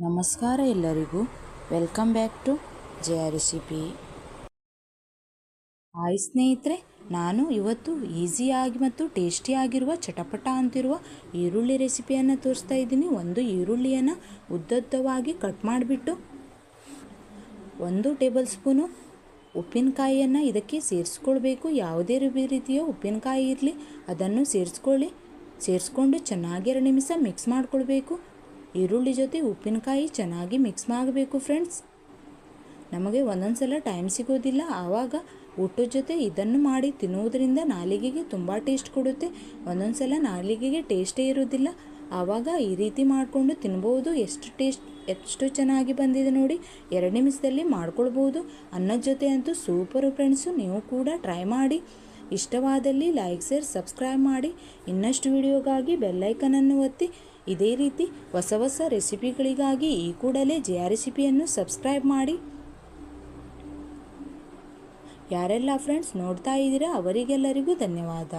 ನಮಸ್ಕಾರ ಎಲ್ಲರಿಗೂ, welcome back to Jaya recipe. Hi ಸ್ನೇಹಿತರೆ, ನಾನು ಇವತ್ತು ಈಸಿಯಾಗಿ ಮತ್ತು ಟೇಸ್ಟಿಯಾಗಿರುವ ಚಟಪಟ ಅಂತಿರುವ ಈರುಳ್ಳಿ ರೆಸಿಪಿಯನ್ನು ತೋರಿಸ್ತಾ ಇದ್ದೀನಿ. ಒಂದು ಈರುಳ್ಳಿಯನ್ನು ಉದ್ದುದ್ದವಾಗಿ ಕಟ್ ಮಾಡಿಬಿಟ್ಟು 1 ಟೇಬಲ್ ಸ್ಪೂನು ಉಪ್ಪಿನಕಾಯಿಯನ್ನು ಇದಕ್ಕೆ ಸೇರಿಸ್ಕೊಳ್ಬೇಕು. ಯಾವುದೇ ರೀತಿಯ ಉಪ್ಪಿನಕಾಯಿ ಇರಲಿ ಅದನ್ನು ಸೇರಿಸ್ಕೊಂಡು ಚೆನ್ನಾಗಿ 2 ನಿಮಿಷ ಮಿಕ್ಸ್ ಮಾಡಿಕೊಳ್ಬೇಕು. ಈರುಳ್ಳಿ ಜೊತೆ ಉಪ್ಪಿನಕಾಯಿ ಚೆನ್ನಾಗಿ ಮಿಕ್ಸ್ ಮಾಡಬೇಕು ಫ್ರೆಂಡ್ಸ್. ನಮಗೆ ಒಂದೊಂದು ಸಲ ಟೈಮ್ ಸಿಗೋದಿಲ್ಲ, ಆವಾಗ ಊಟದ ಜೊತೆ ಇದನ್ನು ಮಾಡಿ ತಿನ್ನುವುದರಿಂದ ನಾಲಿಗೆಗೆ ತುಂಬ ಟೇಸ್ಟ್ ಕೊಡುತ್ತೆ. ಒಂದೊಂದು ಸಲ ನಾಲಿಗೆಗೆ ಟೇಸ್ಟೇ ಇರೋದಿಲ್ಲ, ಆವಾಗ ಈ ರೀತಿ ಮಾಡಿಕೊಂಡು ತಿನ್ಬೋದು. ಎಷ್ಟು ಚೆನ್ನಾಗಿ ಬಂದಿದೆ ನೋಡಿ. 2 ನಿಮಿಷದಲ್ಲಿ ಮಾಡ್ಕೊಳ್ಬೋದು. ಅನ್ನದ ಜೊತೆ ಅಂತೂ ಸೂಪರು ಫ್ರೆಂಡ್ಸು. ನೀವು ಕೂಡ ಟ್ರೈ ಮಾಡಿ. ಇಷ್ಟವಾದಲ್ಲಿ ಲೈಕ್, ಶೇರ್, ಸಬ್ಸ್ಕ್ರೈಬ್ ಮಾಡಿ. ಇನ್ನಷ್ಟು ವಿಡಿಯೋಗಾಗಿ ಬೆಲ್ಲೈಕನನ್ನು ಒತ್ತಿ. ಇದೇ ರೀತಿ ಹೊಸ ರೆಸಿಪಿಗಳಿಗಾಗಿ ಈ ಕೂಡಲೇ ಜಯ ರೆಸಿಪಿಯನ್ನು ಸಬ್ಸ್ಕ್ರೈಬ್ ಮಾಡಿ. ಯಾರೆಲ್ಲ ಫ್ರೆಂಡ್ಸ್ ನೋಡ್ತಾ ಇದ್ದೀರಾ ಅವರಿಗೆಲ್ಲರಿಗೂ ಧನ್ಯವಾದ.